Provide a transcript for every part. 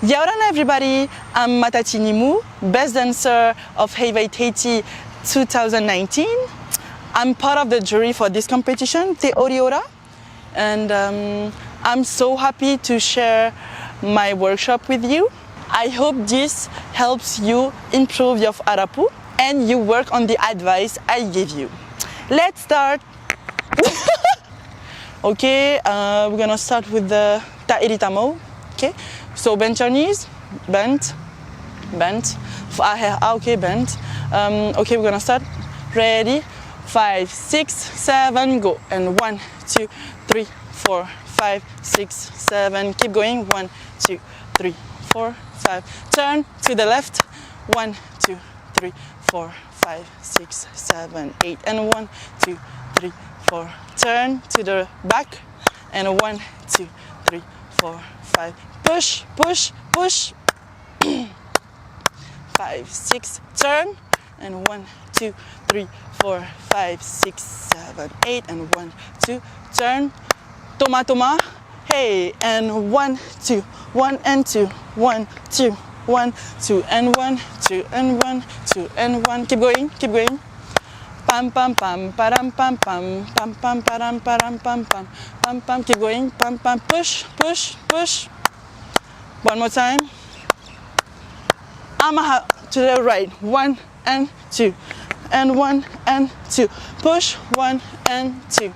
Yaoran everybody, I'm Matatini Mou, best dancer of avec Tahiti 2019. I'm part of the jury for this competition, Te Ori Ora, and I'm so happy to share my workshop with you. I hope this helps you improve your arapu and you work on the advice I give you. Let's start. Okay, we're gonna start with the Tahitian Mou. Okay, so bend your knees, bend. Okay, bend. Okay, we're gonna start. Ready? 5, 6, 7, go. And 1, 2, 3, 4, 5, 6, 7. Keep going. 1, 2, 3, 4, 5. Turn to the left. 1, 2, 3, 4, 5, 6, 7, 8. And 1, 2, 3, 4. Turn to the back. And 1, 2, 3, 4, 5. Push, push, push. 5, 6. Turn. And 1, 2, 3, 4, 5, 6, 7, 8. And 1, 2. Turn. Toma, toma. Hey. And 1, 2. 1 and 2. 1, 2. 1, 2. And 1, 2. And 1, 2. And 1. Keep going. Keep going. Pam pam pam param pam pam pam pam param param pam pam pam pam. Keep going. Pam pam. Push, push, push. One more time. To the right. 1 and 2. And 1 and 2. Push. 1 and 2.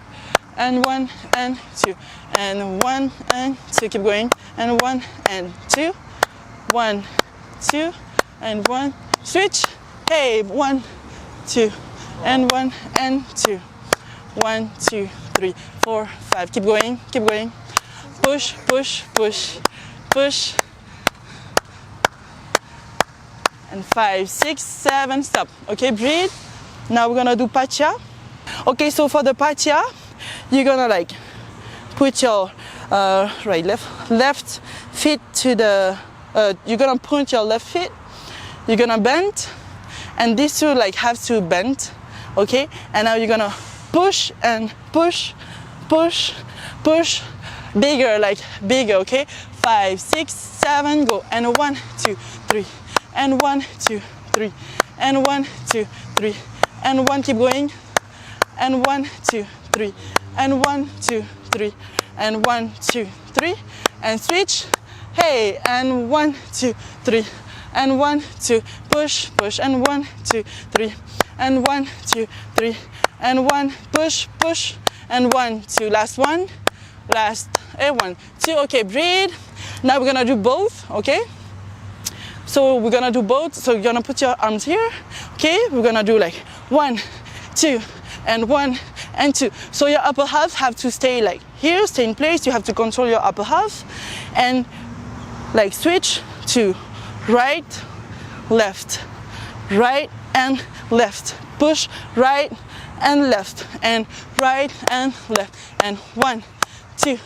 And 1 and 2. And 1 and 2. Keep going. And 1 and 2. 1, 2. And 1. Switch. Hey. 1, 2. And 1 and 2. 1, 2, 3, 4, 5. Keep going. Keep going. Push, push, push, push. And 5, 6, 7. Stop. Okay, breathe. Now we're gonna do pacha. Okay, so for the pacha, you're gonna like put your left feet to the. You're gonna point your left feet. You're gonna bend, and these two like have to bend. Okay, and now you're gonna push and push, push, push, bigger, like bigger. Okay, 5, 6, 7, go. And 1, 2, 3. And 1, 2, 3. And 1, 2, 3. And 1, keep going. And 1, 2, 3. And 1, 2, 3. And 1, 2, 3. And switch. Hey, and 1, 2, 3. And 1, 2, push, push. And 1, 2, 3. And 1, 2, 3. And 1, push, push. And 1, 2. Last one. Last. 1, 2. Okay, breathe. Now we're gonna do both. Okay. So we're gonna do both. So you're gonna put your arms here. Okay. We're gonna do like 1, 2, and 1 and 2. So your upper half have to stay like here, stay in place. You have to control your upper half, and like switch to right, left, right and left. Push right and left, and right and left. And 1, 2,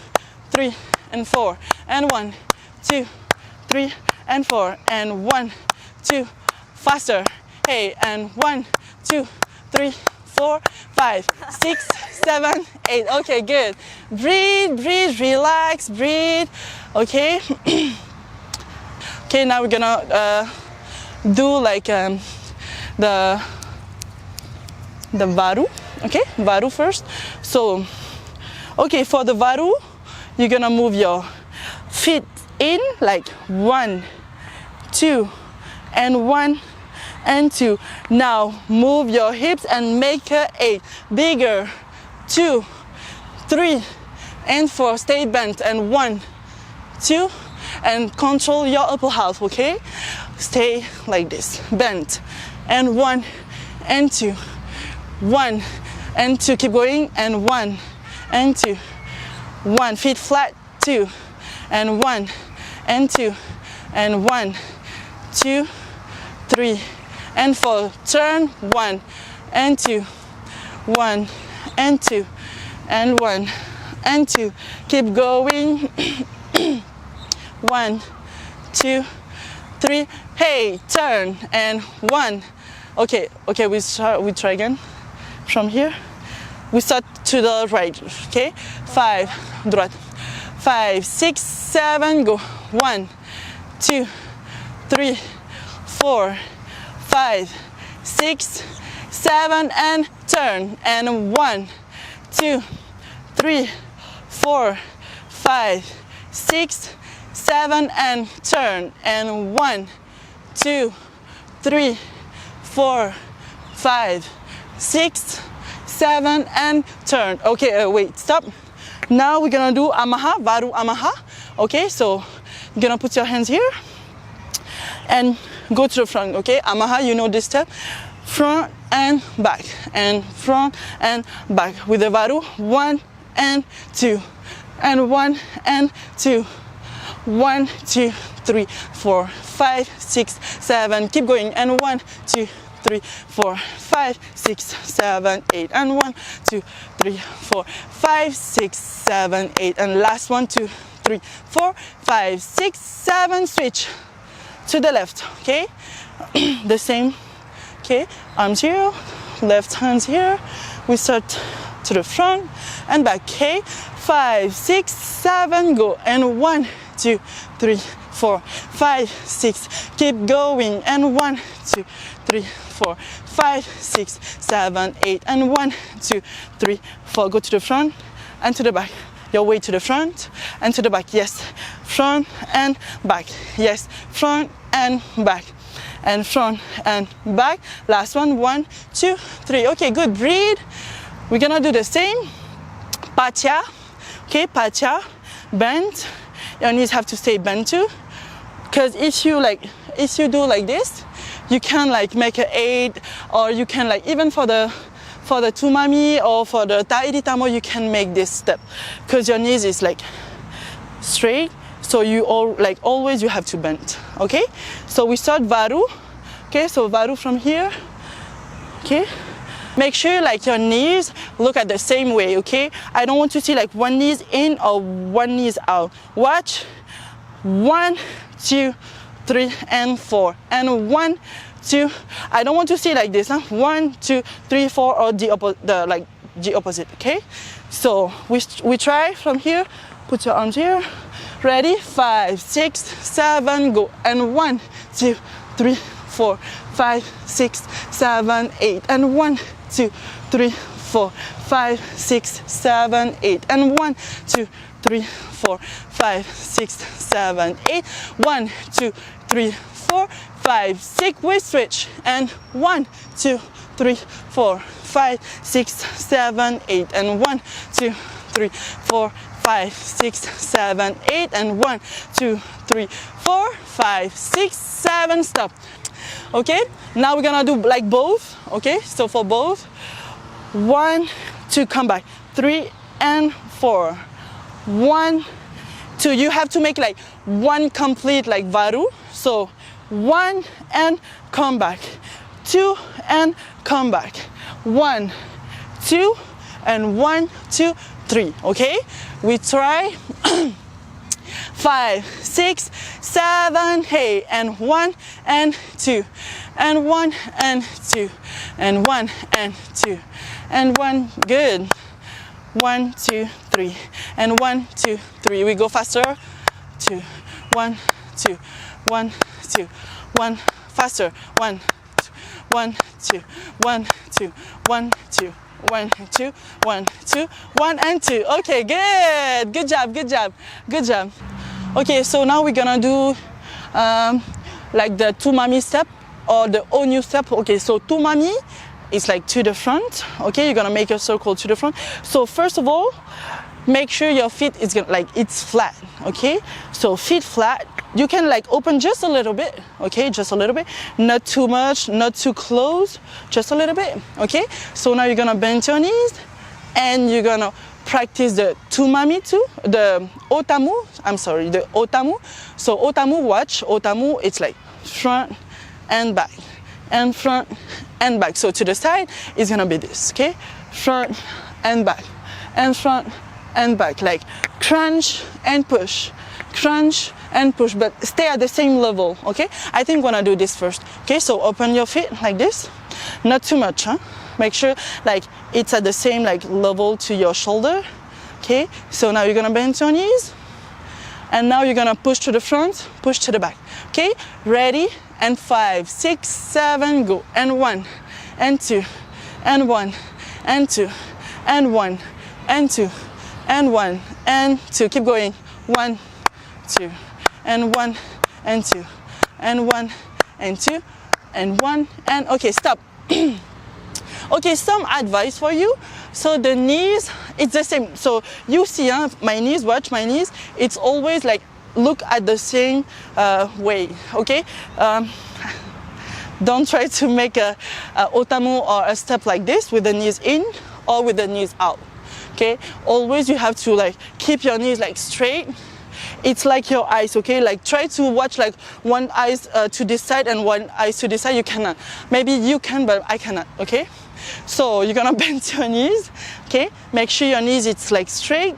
3, and 4. And 1, 2, 3, and 4. And 1, 2, faster. Hey, and 1, 2, 3, 4, 5, 6, 7, 8. Okay, good. Breathe, breathe, relax, breathe. Okay. Okay, now we're gonna do like the varu. Okay, varu first. So, okay, for the varu, you're gonna move your feet in like 1, 2, and 1 and 2. Now move your hips and make a 8. Bigger. 2, 3, and 4. Stay bent. And 1, 2, and control your upper half. Okay, stay like this, bent. And 1 and 2. 1 and 2. Keep going. And 1 and 2. 1. Feet flat. 2 and 1 and 2 and 1, 2, 3 and 4. Turn. 1 and 2. 1 and 2 and 1 and 2. Keep going. 1, 2, 3. Hey, turn. And 1. Okay, we try again from here. We start to the right. Okay, 5, droite. 5, 6, 7, go. 1, 2, 3, 4, 5, 6, 7, and turn. And 1, 2, 3, 4, 5, 6, 7, and turn. And 1, 2, 3, 4, 5, 6, 7, and turn. Okay, wait, stop. Now we're gonna do amaha, varu amaha. Okay, so you're gonna put your hands here and go to the front. Okay, amaha, you know this step. Front and back, and front and back. With the varu, 1 and 2, and 1 and 2. 1, 2, 3, 4, 5, 6, 7. Keep going. And 1, 2, 3, 4, 5, 6, 7, 8. And 1, 2, 3, 4, 5, 6, 7, 8. And last 1, 2, 3, 4, 5, 6, 7. Switch to the left. Okay, the same. Okay, arms here, left hands here. We start to the front and back. Okay, 5, 6, 7. Go. And 1, 2, 3, 4, 5, 6. Keep going. And 1, 2, 3, 4, 5, 6, 7, 8. And 1, 2, 3, 4. Go to the front and to the back. Your way to the front and to the back. Yes, front and back. Yes, front and back. And front and back. Last one. 1, 2, 3. Okay, good. Breathe. We're gonna do the same. Pacha. Okay, pacha. Bend. Your knees have to stay bent too. Because if you do like this, you can like make an 8, or you can like even for the tumami or for the Tahiti tamo, you can make this step because your knees is like straight. So you always you have to bend. Okay. So we start varu. Okay. So varu from here. Okay. Make sure like your knees look at the same way. Okay. I don't want to see like one knee's in or one knee's out. Watch. 1, 2, 3, and 4. And 1, 2. I don't want to see like this. 1, 2, 3, 4, or the opposite. Okay. So we try from here. Put your arms here. Ready? 5, 6, 7. Go. And 1, 2, 3, 4, 5, 6, 7, 8. And 1, 2, 3, 4, 5, 6, 7, 8. And 1, 2, 3, 4, 5, 6, 7, 8. 1, 2, 3, 4, 5, 6. We switch. And 1, 2, 3, 4, 5, 6, 7, 8. And 1, 2, 3, 4, 5, 6, 7, 8. And 1, 2, 3, 4, 5, 6, 7. Stop. Okay. Now we're gonna do like both. Okay. So for both, 1, 2, come back. 3 and 4. 1, 2. You have to make like one complete like varu. So 1 and come back. 2 and come back. 1, 2, and 1, 2, 3. Okay. We try. 5, 6, 7, 8, and 1 and 2, and 1 and 2, and 1 and 2, and 1. Good. 1, 2, 3, and 1, 2, 3. We go faster. 2, 1, 2, 1, 2, 1. Faster. 1, 2, 1, 2, 1, 2, 1, 2. 1, 2, 1, 2, 1, and 2. Okay, good. Good job, good job, good job. Okay, so now we're gonna do like the tumami step or the onyu step. Okay, so tumami is like to the front. Okay, you're gonna make a circle to the front. So first of all, make sure your feet is gonna like it's flat. Okay, so feet flat. You can like open just a little bit. Okay, just a little bit, not too much, not too close, just a little bit. Okay, so now you're gonna bend your knees and you're gonna practice the tumami too, the otamu. I'm sorry, the otamu. So otamu, watch otamu. It's like front and back, and front and back. So to the side, it's gonna be this. Okay, front and back, and front and back, like crunch and push, crunch and push, but stay at the same level. Okay, I think we're gonna do this first. Okay, so open your feet like this, not too much, huh? Make sure like it's at the same like level to your shoulder. Okay, so now you're gonna bend your knees And now you're gonna push to the front, push to the back. Okay, ready? And 5, 6, 7, go. And 1, and 2, and 1, and 2, and 1, and 2, and 1, and 2. Keep going. 1, 2, and 1, and 2, and 1, and 2, and 1, and okay, stop. Okay, some advice for you. So the knees, it's the same. So you see, my knees, watch my knees. It's always like, look at the same way, okay? Don't try to make a otamu or a step like this with the knees in or with the knees out, okay? Always you have to like keep your knees like straight. It's like your eyes, okay? Like try to watch like one eye to this side and one eye to this side. You cannot. Maybe you can, but I cannot, okay? So you're gonna bend your knees, okay? Make sure your knees it's like straight,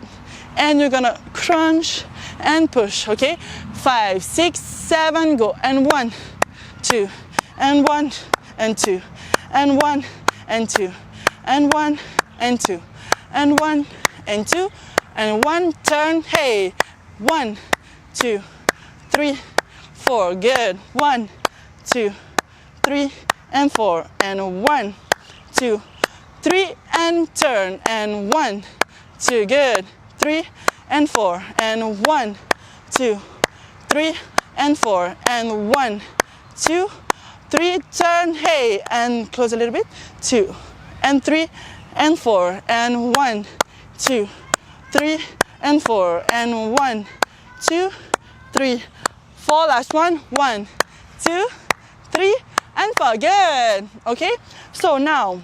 and you're gonna crunch and push, okay? 5, 6, 7, go. And 1, 2, and 1, and 2, and 1, and 2, and 1, and 2, and 1, and 2, and 1, turn, hey. 1, 2, 3, 4, good. 1, 2, 3, and 4, and 1, 2, 3, and turn, and 1, 2, good. 3 and 4, and 1, 2, 3, and 4, and 1, 2, 3, turn, hey, and close a little bit. 2, and 3, and 4, and 1, 2, 3, and 4, and 1, 2, 3, 4. Last one. 1, 2, 3, and 4. Good. Okay. So now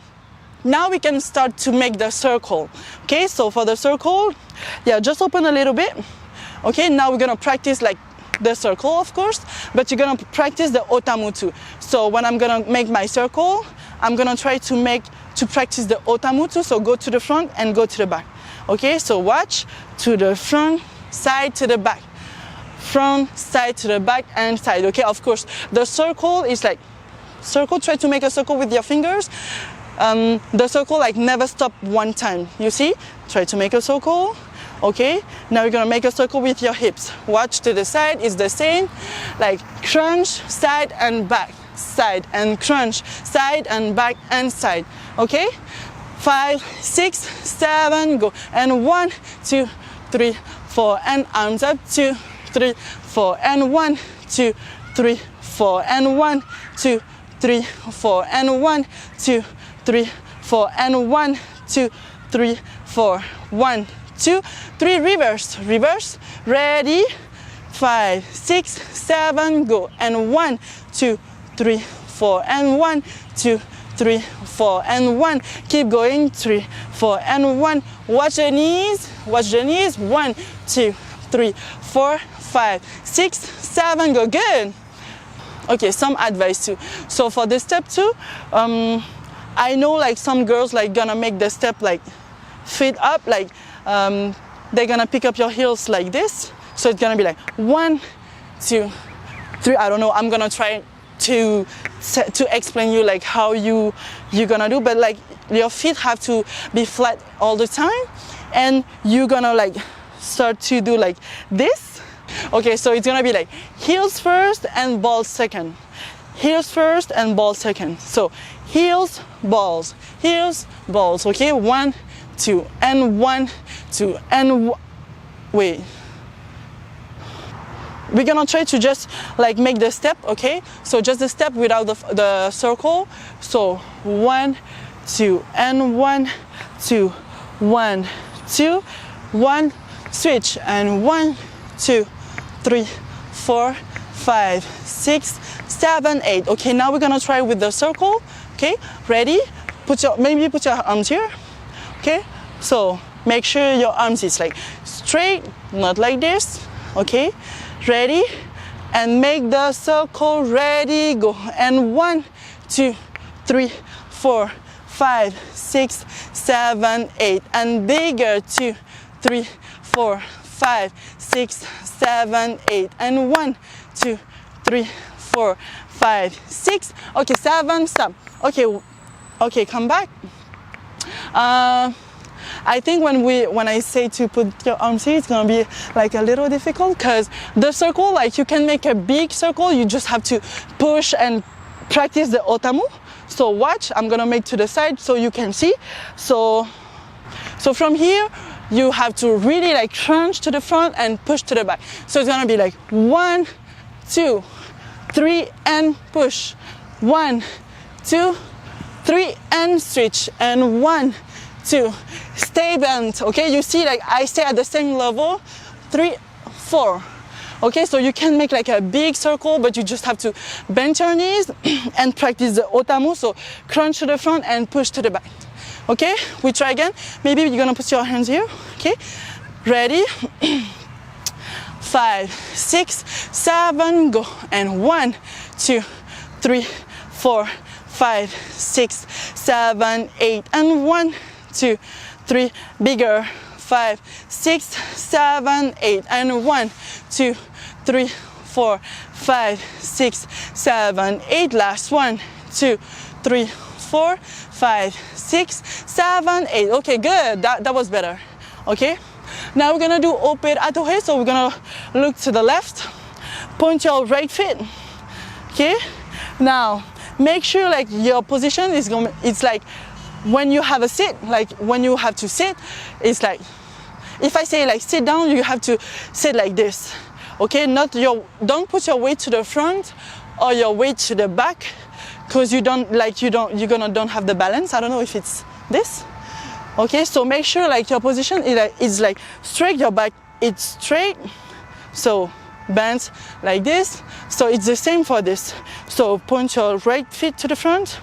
we can start to make the circle. Okay. So for the circle, yeah, just open a little bit. Okay. Now we're gonna practice like the circle, of course, but you're gonna practice the otamu too. So when I'm gonna make my circle, I'm gonna try to practice the otamu too. So go to the front and go to the back. Okay, so watch, to the front, side to the back, front, side to the back, and side. Okay, of course, the circle is like, circle, try to make a circle with your fingers. The circle like never stop one time, you see? Try to make a circle. Okay, now you're gonna make a circle with your hips. Watch to the side, it's the same, like crunch, side and back, side and crunch, side and back and side. Okay? 5, 6, 7, go. And 1, 2, 3, 4, and arms up. 2, 3, 4, and 1, 2, 3, 4, and 1, 2, 3, 4, and 1, 2, 3, 4, and 1, 2, 3, 4, 1, 2, 3, reverse, reverse, ready, 5, 6, 7, go. And 1, 2, 3, 4, and 1, 2, 3, 4, and 1. Keep going. 3, 4, and 1. Watch the knees. Watch the knees. 1, 2, 3, 4, 5, 6, 7. Go. Good. Okay, some advice too. So for the step 2, I know like some girls like gonna make the step like feet up, like they're gonna pick up your heels like this. So it's gonna be like 1, 2, 3. I don't know. I'm gonna try to explain you like how you're gonna do, but like your feet have to be flat all the time, and you're gonna like start to do like this. Okay, so it's gonna be like heels first and balls second, heels first and balls second. So heels, balls, okay? 1, 2, and 1, 2, and wait. We're gonna try to just like make the step, okay? So just the step without the circle. So 1, 2, and 1, 2, 1, 2, 1, switch, and 1, 2, 3, 4, 5, 6, 7, 8. Okay, now we're gonna try with the circle. Okay, ready? Maybe put your arms here. Okay, so make sure your arms is like straight, not like this. Okay. Ready, and make the circle. Ready, go. And 1, 2, 3, 4, 5, 6, 7, 8, and bigger. 2, 3, 4, 5, 6, 7, 8, and 1, 2, 3, 4, 5, 6. Okay, 7. Stop. Okay, come back. I think when I say to put your arms here, it's gonna be like a little difficult because the circle, like you can make a big circle, you just have to push and practice the otamu. So watch, I'm gonna make to the side so you can see. So from here, you have to really like crunch to the front and push to the back. So it's gonna be like 1, 2, 3 and push. 1, 2, 3 and switch. And 1, 2, stay bent. Okay, you see, like I stay at the same level. 3, 4. Okay, so you can make like a big circle, but you just have to bend your knees and practice the otamu. So crunch to the front and push to the back. Okay, we try again. Maybe you're gonna put your hands here. Okay, ready? 5, 6, 7, go. And 1, 2, 3, 4, 5, 6, 7, 8. And 1, 2, 3, bigger. 5, 6, 7, 8. And 1, 2, 3, 4, 5, 6, 7, 8. Last 1, 2, 3, 4, 5, 6, 7, 8. Okay, good. That was better. Okay. Now we're gonna do open atelier. So we're gonna look to the left, point your right foot. Okay. Now make sure like your position is gonna. It's like when you have a sit, like when you have to sit, it's like if I say like sit down, you have to sit like this. Okay. Don't put your weight to the front or your weight to the back. Because you're don't have the balance. I don't know if it's this. Okay, so make sure like your position is like straight, your back it's straight. So bend like this. So it's the same for this. So point your right foot to the front.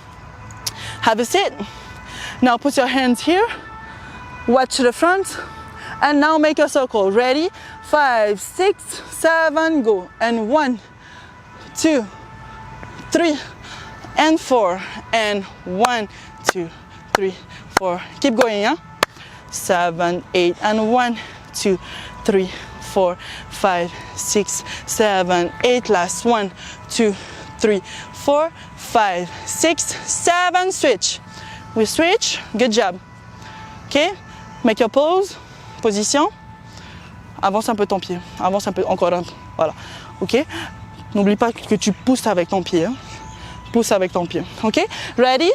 Have a sit. Now put your hands here. Watch to the front. And now make a circle. Ready? 5, 6, 7, go. And 1, 2, 3. And 4, and 1, 2, 3, 4. Keep going, yeah? 7, 8, and 1, 2, 3, 4, 5, 6, 7, 8. Last 1, 2, 3, 4, 5, 6, 7. Switch. We switch. Good job. Okay? Make your pose. Position. Avance un peu ton pied. Avance un peu. Encore un peu. Voilà. Ok? N'oublie pas que tu pousses avec ton pied. Hein? Pousse avec ton pied. Ok? Ready?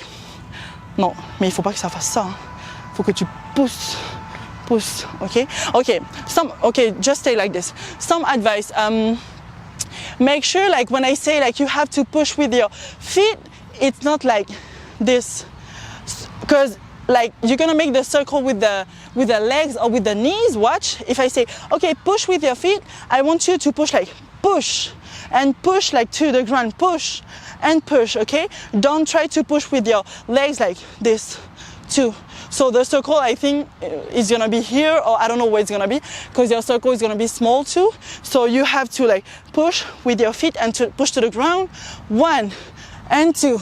Non, mais il faut pas que ça fasse ça. Il faut que tu pousses. Pousse. Ok? Ok. Just stay like this. Some advice. Make sure like when I say like you have to push with your feet, it's not like this. Because like you're gonna make the circle with the legs or with the knees. Watch. If I say, okay, push with your feet, I want you to push like push. And push like to the ground. Push. And push, okay? Don't try to push with your legs like this, too. So the circle, I think, is gonna be here, or I don't know where it's gonna be, because your circle is gonna be small too. So you have to like push with your feet and to push to the ground. 1 and 2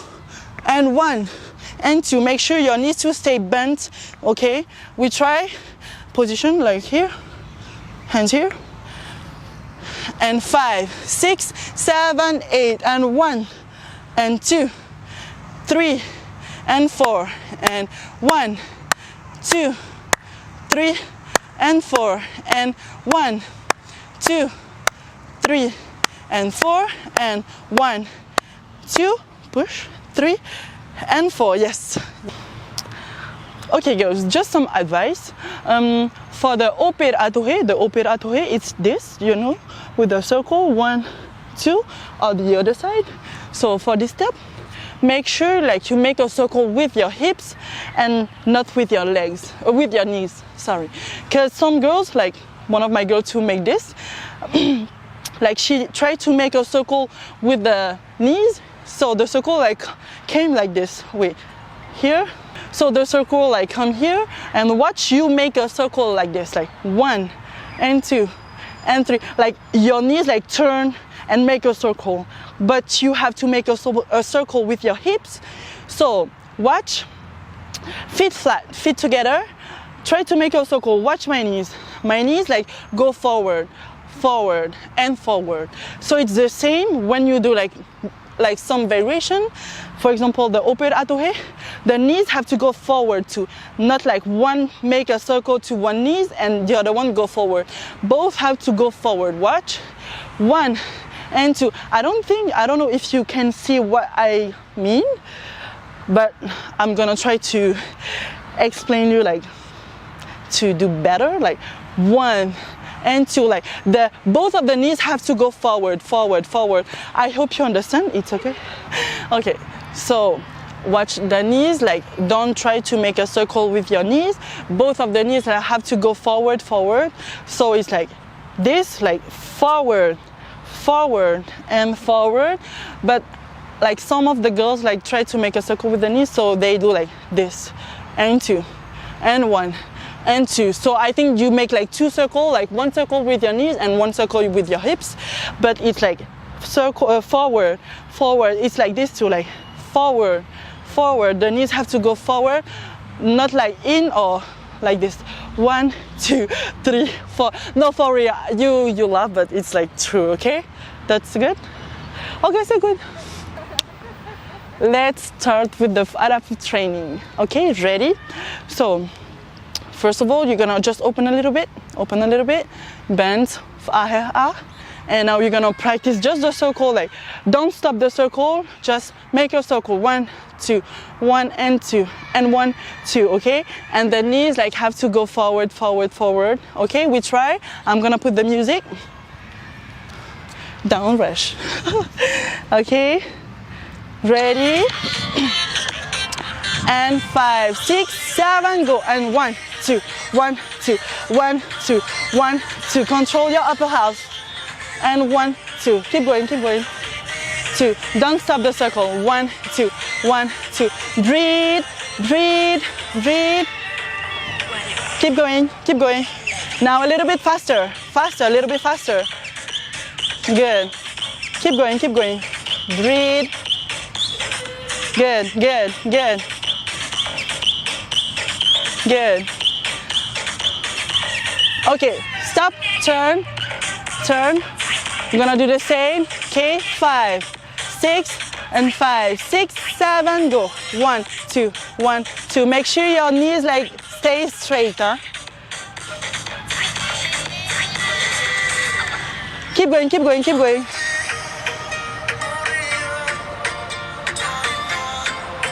and 1 and 2. Make sure your knees to stay bent, okay? We try position like here, hands here. And 5, 6, 7, 8, and 1. And 2, 3, and 4, and 1, 2, 3, and 4, and 1, 2, 3, and 4, and 1, 2, push, 3, and 4, yes. Okay girls, just some advice. For the operatoire, it's this, you know, with the circle, 1, 2, on the other side. So for this step, make sure like you make a circle with your hips and not with your legs, or with your knees, sorry. Because some girls, like one of my girls who make this, like she tried to make a circle with the knees, so the circle like came like this, wait, here. So the circle like come here, and watch you make a circle like this, like 1 and 2 and 3, like your knees like turn and make a circle, but you have to make a circle with your hips. So watch, feet flat, feet together, try to make a circle. Watch my knees like go forward, forward and forward. So it's the same when you do like like some variation. For example, the open atelier, the knees have to go forward too, not like one make a circle to one knees and the other one go forward. Both have to go forward. Watch, 1 and 2. I don't know if you can see what I mean, but I'm gonna try to explain you like to do better. Like 1 and 2, like both of the knees have to go forward. I hope you understand. It's okay. Okay, so watch the knees, like don't try to make a circle with your knees. Both of the knees have to go forward. So it's like this, like forward and forward. But like some of the girls like try to make a circle with the knees, so they do like this and 2 and 1 and 2. So I think you make like 2 circles, like 1 circle with your knees and 1 circle with your hips. But it's like circle forward. It's like this too, like forward. The knees have to go forward, not like in or like this. 1, 2, 3, 4. No, for real, you laugh, but it's like true. Okay, that's good. Okay, so good. Let's start with the adaptive training. Okay, ready? So first of all, you're gonna just open a little bit, bend, and now you're gonna practice just the circle. Like don't stop the circle, just make a circle. 1, 2, 1 and 2 and 1, 2. Okay, and the knees like have to go forward. Okay, we try. I'm gonna put the music. Don't rush. Okay, ready? And 5, 6, 7, go. And 1, 2, 1, 2, 1, 2, 1, 2. Control your upper half. And 1, 2. Keep going. 2. Don't stop the circle. 1, 2, 1, 2. Breathe. Keep going. Now a little bit faster. A little bit faster. Good. Keep going. Breathe. Good. Okay, stop, turn. You're gonna do the same. Okay, 5, 6, and 5, 6, 7, go. 1, 2, 1, 2. Make sure your knees like stay straight, huh? Keep going.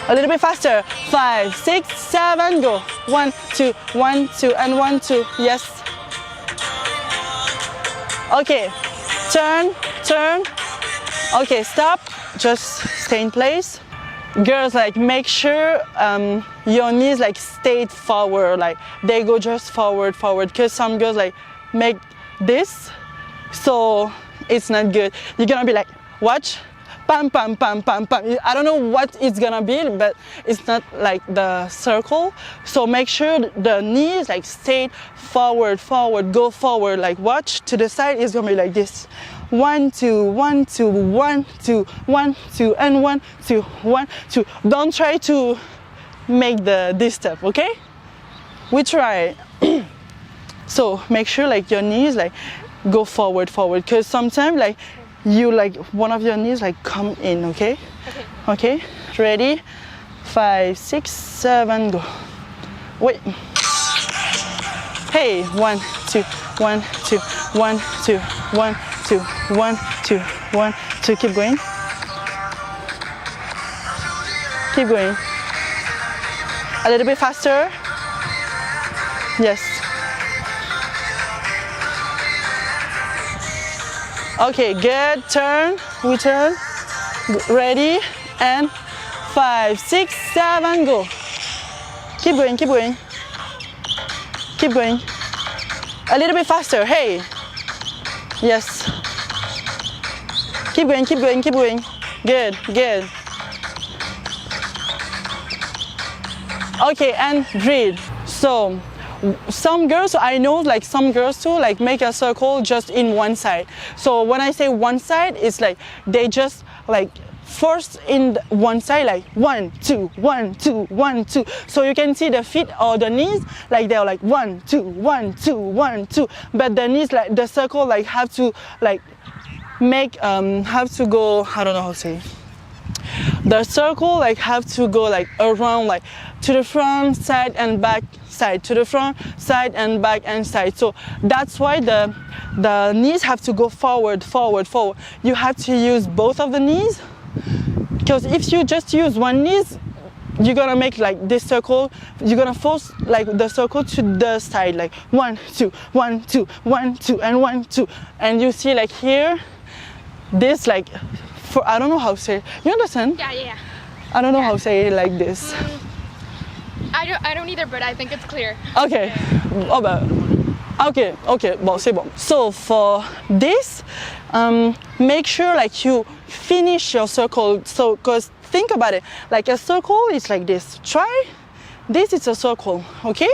A little bit faster. 5, 6, 7, go. 1, 2, 1, 2, and 1, 2. Yes. Okay. Turn. Okay, stop. Just stay in place. Girls, like make sure your knees like stay forward. Like they go just forward. Because some girls like make this, so it's not good. You're gonna be like, watch. Pam. I don't know what it's gonna be, but it's not like the circle. So make sure the knees like stay forward, go forward. Like watch to the side, it's gonna be like this. 1, 2, 1, 2, 1, 2, 1, 2, and 1, 2, 1, 2. Don't try to make this step, okay? We try. So make sure like your knees like go forward, because sometimes like you like one of your knees like come in. Okay. Ready? 5, 6, 7, go. Wait. Hey, 1, 2, 1, 2, 1, 2, 1, 2, 1, 2, 1, 2. Keep going. A little bit faster. Yes. Okay, good. Turn. We turn. Ready? And 5, 6, 7, go. Keep going. A little bit faster. Hey. Yes. Keep going. Good. Okay, and breathe. So some girls, I know like some girls too, like make a circle just in one side. So when I say one side, it's like they just like first in one side, like 1, 2, 1, 2, 1, 2. So you can see the feet or the knees, like they're like 1, 2, 1, 2, 1, 2. But the knees, like the circle, like have to like make have to go. I don't know how to say. the circle like have to go like around, like to the front, side and back, side, to the front, side and back and side. So that's why the knees have to go forward, forward, forward. You have to use both of the knees, because if you just use one knee, you're gonna make like this circle, you're gonna force like the circle to the side, like 1, 2, 1, 2, 1, 2, and 1, 2. And you see like here, this like, for I don't know how to say it. You understand? Yeah. I don't know how to say it like this. I don't either, but I think it's clear. Okay. Oh, bah. Okay. Bon, c'est bon. So for this, make sure like you finish your circle. So, cause think about it, like a circle is like this. Try this is a circle, okay?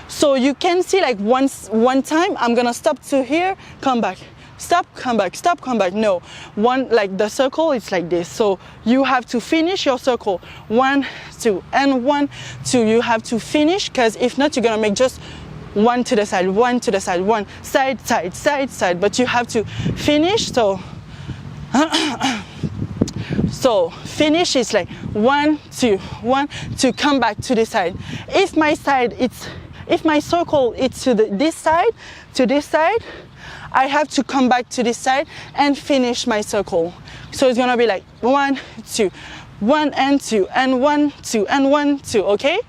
So you can see like one time I'm gonna stop to here, come back, stop, come back, stop, come back. No, one like the circle is like this. So you have to finish your circle, 1, 2, and 1, 2. You have to finish, because if not, you're gonna make just one to the side, one to the side, one side, side, side, side. But you have to finish. So. So finish is like 1, 2, 1, 2, come back to this side. If my circle is to this side, I have to come back to this side and finish my circle. So it's gonna be like 1, 2, 1 and 2, and 1, 2, and 1, 2, okay?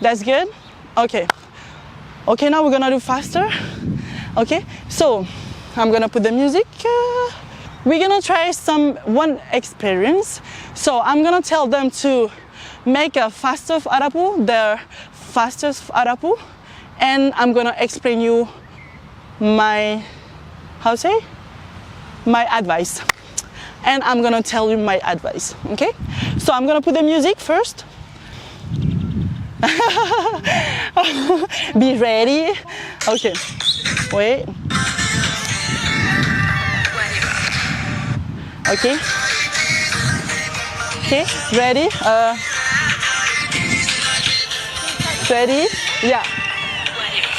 That's good? Okay. Okay, now we're gonna do faster. Okay, so I'm gonna put the music. We're gonna try one experience. So I'm gonna tell them to make a faster arapu, their fastest arapu, and I'm gonna explain you my advice. And I'm gonna tell you my advice, okay? So I'm gonna put the music first. Be ready. Okay, wait. Okay, ready? Ready? Yeah.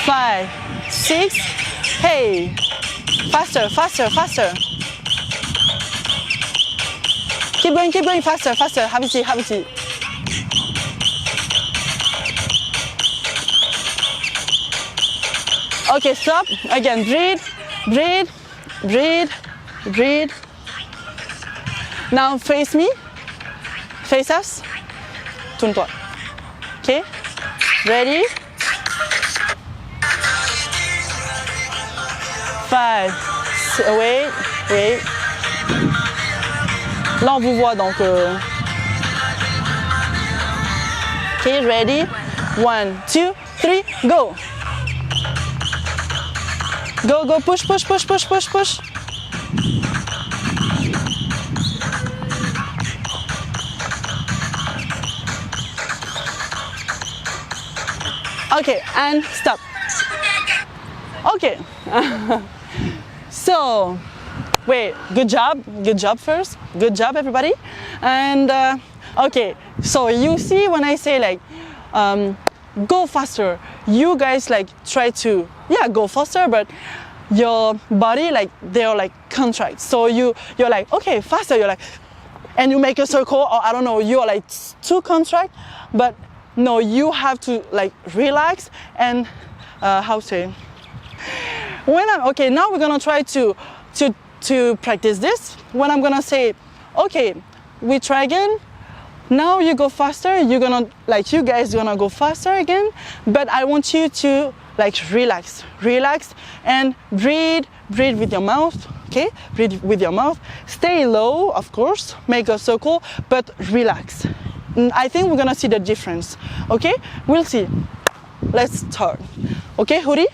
5, 6, hey. Faster. Keep going, faster. Have a seat. Okay, stop. Again, breathe. Now face me, face us, tourne-toi. Okay, ready? 5, wait. Là on vous voit donc. Okay, ready? 1, 2, 3, go. Go, push. Okay, and stop. Okay. So, wait, good job first. Good job, everybody. And, okay, so you see when I say like, go faster, you guys like try to, go faster, but your body like, they're like contract. So you're like, okay, faster, you're like, and you make a circle, or I don't know, you're like too contract, but no, you have to like relax and okay, now we're gonna try to practice this. When I'm gonna say, okay, we try again. Now you go faster. You're gonna you guys gonna go faster again. But I want you to like relax and breathe with your mouth. Okay, breathe with your mouth. Stay low, of course. Make a circle, but relax. I think we're gonna see the difference. Okay, we'll see. Let's start. Okay, Ori?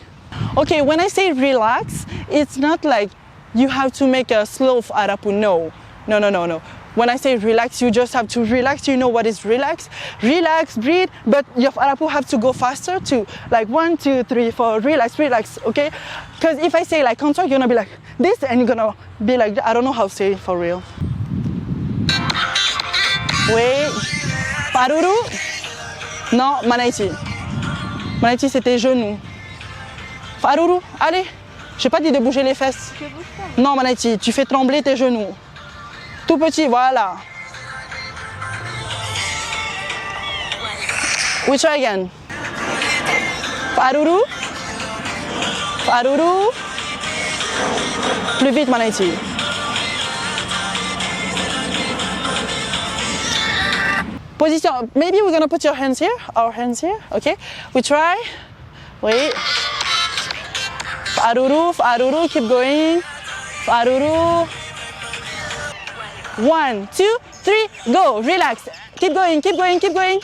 Okay, when I say relax, it's not like you have to make a slow arapu. No. When I say relax, you just have to relax. You know what is relax? Relax, breathe, but your arapu have to go faster too. Like 1, 2, 3, 4, relax, okay? Because if I say like contract, you're gonna be like this, and you're gonna be like, I don't know how to say it for real. Wait. Paruru? Non, Manaiti. Manaiti, c'est tes genoux. Paruru, allez. Je n'ai pas dit de bouger les fesses. Non, Manaiti, tu fais trembler tes genoux. Tout petit, voilà. We try again. Fa'aruru. Fa'aruru. Plus vite, Manaiti. Position. Maybe we're gonna put your hands here. Our hands here. Okay. We try. Wait. Fa'aruru. Fa'aruru. Keep going. Fa'aruru. 1, 2, 3, go. Relax. Keep going, keep going, keep going.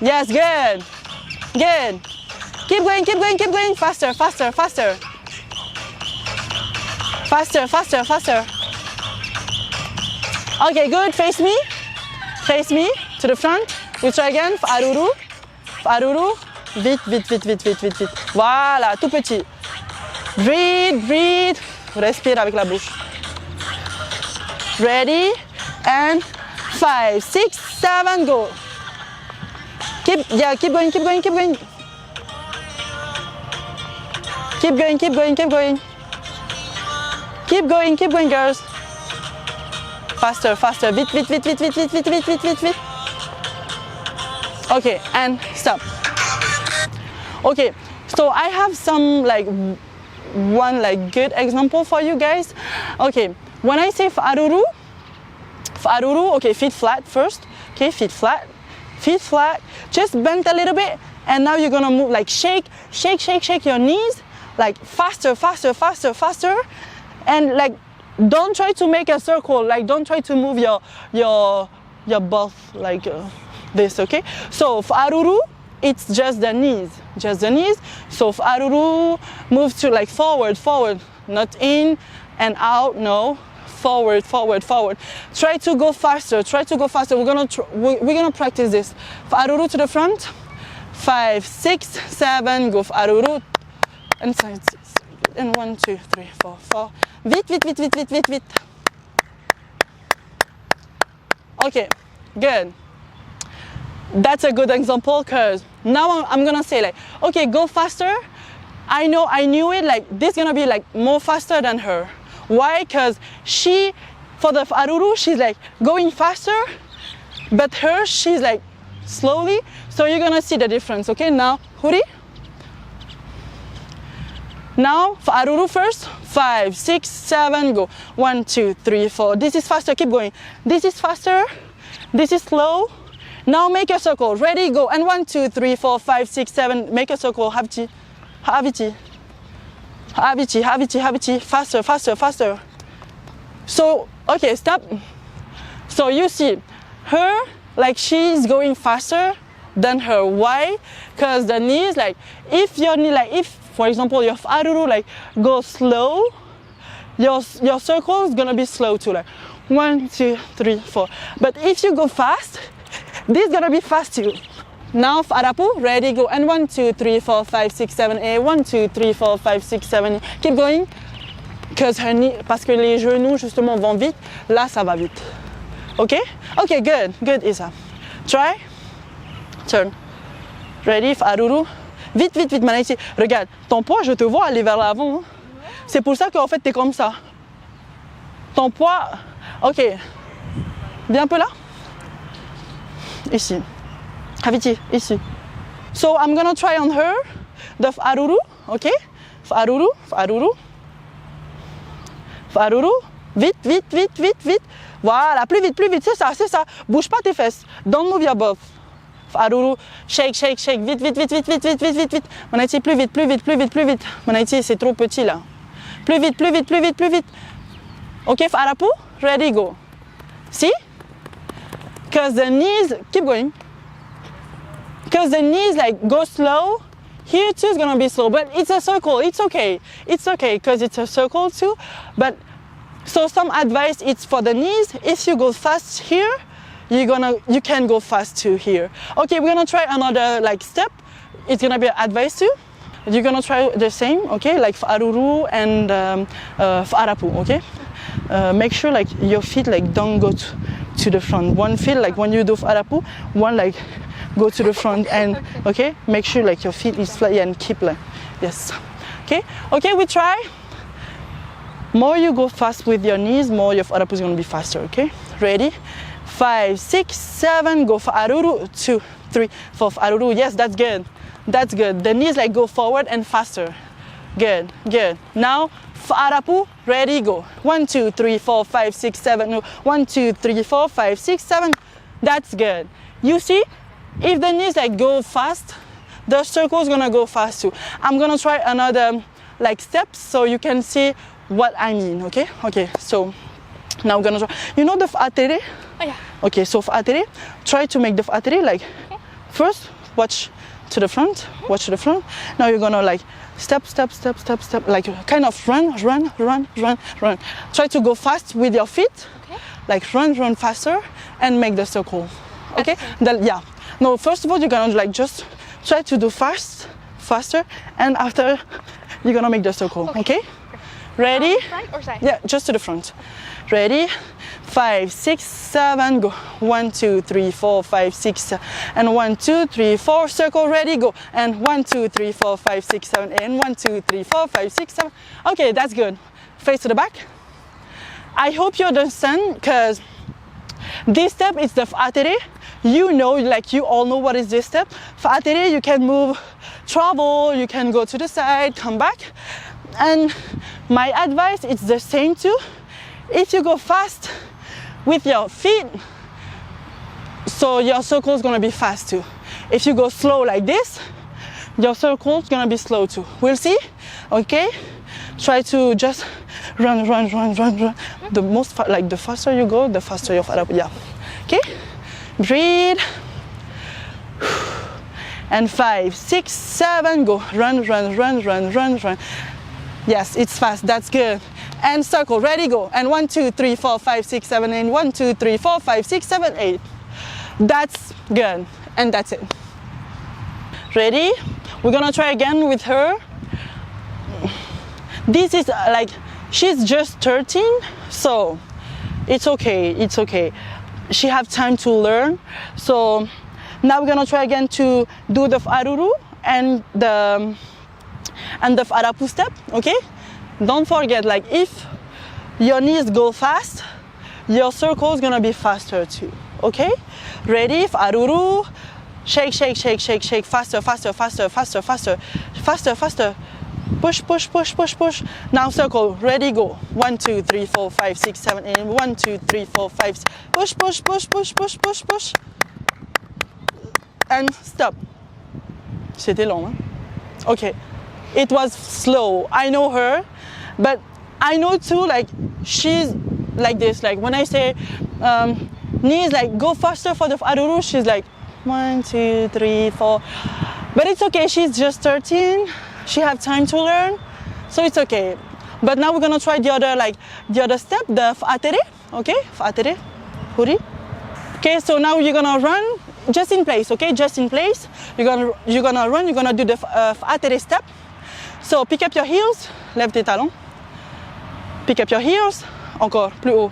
Yes, good. Good. Keep going, keep going, keep going. Faster, faster, faster. Faster, faster, faster. Okay, good. Face me. Face me to the front. We try again. Fa'aruru. Fa'aruru. Vite, vite, vite, vite, vite, vite, vite. Voilà, tout petit. Breathe, breathe. Respire avec la bouche. Ready? And 5, 6, 7, go. Keep going, keep going, keep going. Keep going, keep going, keep going. Keep going, girls. Faster, faster. Vite, vite, vite, vite, vite, vite, vite, vite, vite, vite, vite. Okay, and stop. Okay, so I have some one good example for you guys. Okay, when I say fa'aruru, okay, feet flat first. Okay, feet flat, just bend a little bit, and now you're gonna move shake your knees, faster, faster, faster, faster, and don't try to make a circle, don't try to move your butt this, okay? So fa'aruru, it's just the knees. So fa'aruru, move to forward, not in and out, no. Forward. Try to go faster. We're gonna practice this. Fa'aruru to the front. 5, 6, 7, go fa'aruru. And 1, 2, 3, 4, 4. Vite. Okay, good. That's a good example because now I'm gonna say okay, go faster. I knew it, this is gonna be more faster than her. Why? Because for the fa'aruru, she's going faster, but her, she's slowly. So you're gonna see the difference, okay? Now, huri. Now, fa'aruru first. 5, 6, 7, go. 1, 2, 3, 4. This is faster, keep going. This is faster. This is slow. Now make a circle. Ready, go. And 1, 2, 3, 4, 5, 6, 7. Make a circle. Habiti. Faster. So, okay, stop. So you see, her, she's going faster than her. Why? Because the knees, if your knee, if, for example, your fa'aruru, goes slow, your circle is gonna be slow too, 1, 2, 3, 4. But if you go fast, this is gonna be fast too. Now fa'arapu, ready, go. And 1, 2, 3, 4, 5, 6, 7, 8. 1, 2, 3, 4, 5, 6, 7. Keep going. Parce que les genoux justement vont vite. Là, ça va vite. Okay? Okay, good, Isa. Try. Turn. Ready, fa'aruru. Vite, Manaiti. Regarde, ton poids, je te vois aller vers l'avant. Hein? C'est pour ça qu'en fait, t'es comme ça. Ton poids. Ok. Viens un peu là. Ici. Haviti, ici. So I'm gonna try on her the fa'aruru, okay? Fa'aruru. Vite. Voilà, plus vite, c'est ça. Bouge pas tes fesses. Don't move your butt. Fa'aruru, shake. Vite. Manaiti, plus vite. Manaiti, c'est trop petit là. Plus vite. Okay, fa'arapu, ready, go. See? Because the knees, keep going. Because the knees go slow, here too is gonna be slow, but it's a circle, it's okay because it's a circle too. But so some advice, it's for the knees. If you go fast here, you can go fast too here. Okay, we're gonna try another step. It's gonna be advice too. You're gonna try the same, okay, fa'aruru and fa'arapu, okay. Make sure your feet don't go to the front. One foot when you do fa'arapu, one go to the front and okay, make sure your feet is flat and keep yes. Okay, we try. More you go fast with your knees, more your fa'arapu is gonna be faster. Okay, ready? 5, 6, 7, go for aruru, 2, 3, 4, aruru. Yes, that's good. That's good. The knees like go forward and faster. Good, good. Now, arapu, ready, go. 1, 2, 3, 4, 5, 6, 7. No, 1, 2, 3, 4, 5, 6, 7. That's good. You see, if the knees like go fast, the circle is gonna go fast too. I'm gonna try another like steps so you can see what I mean. Okay, okay. So now we're gonna try. You know the atelier? Oh yeah. Okay, so atelier, try to make the atelier like first watch to the front, watch to the front. Now you're gonna like step, step, step, step, step, like kind of run. Try to go fast with your feet, like run faster and make the circle. Okay, then, yeah. No, first of all, you're gonna like just try to do faster, and after you're gonna make the circle. Okay? Ready? Front or side? Yeah, just to the front. Ready? 5, 6, 7, go. 1, 2, 3, 4, 5, 6, 7. And 1, 2, 3, 4, circle, ready, go. And 1, 2, 3, 4, 5, 6, 7, and 1, 2, 3, 4, 5, 6, 7. Okay, that's good. Face to the back. I hope you understand, because this step is the atelier. You know, like you all know what is this step. For atelier, you can move, travel, you can go to the side, come back. And my advice is the same too. If you go fast with your feet, so your circle is gonna be fast too. If you go slow like this, your circle is gonna be slow too. We'll see, okay? Try to just run. The most, like the faster you go, the faster your father, yeah. Okay? Breathe. And 5, 6, 7, go. Run. Yes, it's fast, that's good. And circle, ready, go. And 1, 2, 3, 4, 5, 6, 7, and 1, 2, 3, 4, 5, 6, 7, 8. That's good, and that's it. Ready? We're gonna try again with her. This is like, she's just 13, so it's okay. She have time to learn. So now we're gonna try again to do the aruru and the arapu step, okay? Don't forget, like if your knees go fast, your circle is gonna be faster too, okay? Ready? Aruru, shake, faster. Push. Now circle, ready, go. 1, 2, 3, 4, 5, 6, 7, 8. 1, 2, 3, 4, 5, 6. Push. And stop. C'était long, hein? Okay. It was slow. I know her, but I know too, like, she's like this. Like, when I say knees, like, go faster for the aruru, she's like, 1, 2, 3, 4. But it's okay, she's just 13. She have time to learn, so it's okay. But now we're gonna try the other step, the atelier, okay? Atelier, huri. Okay, so now you're gonna run just in place, okay? Just in place. You're gonna run. You're gonna do the atelier step. So pick up your heels, lève tes talons. Pick up your heels, encore plus haut.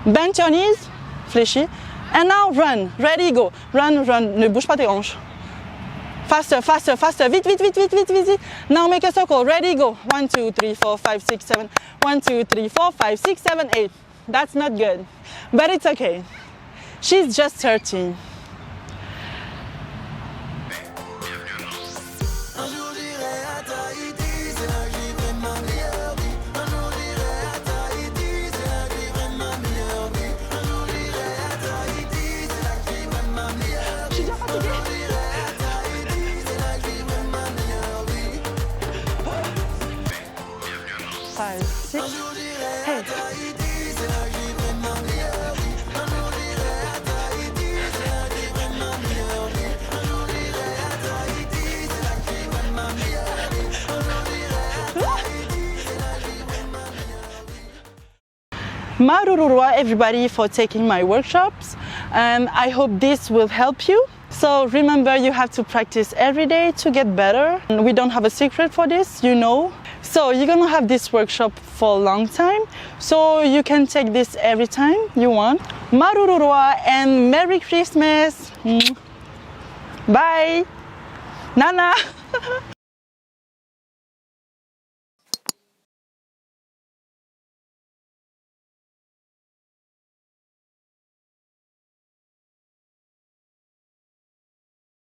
Bend your knees, fléchis. And now run, ready, go. Run. Ne bouge pas tes hanches. Faster, vite. Now make a circle, ready, go. 1, 2, 3, 4, 5, 6, 7. 1, 2, 3, 4, 5, 6, 7, 8. That's not good, but it's okay. She's just 13. Marururua everybody for taking my workshops, and I hope this will help you. So remember, you have to practice every day to get better. And we don't have a secret for this, you know. So you're gonna have this workshop for a long time, so you can take this every time you want. Marururua and Merry Christmas. Bye. Nana.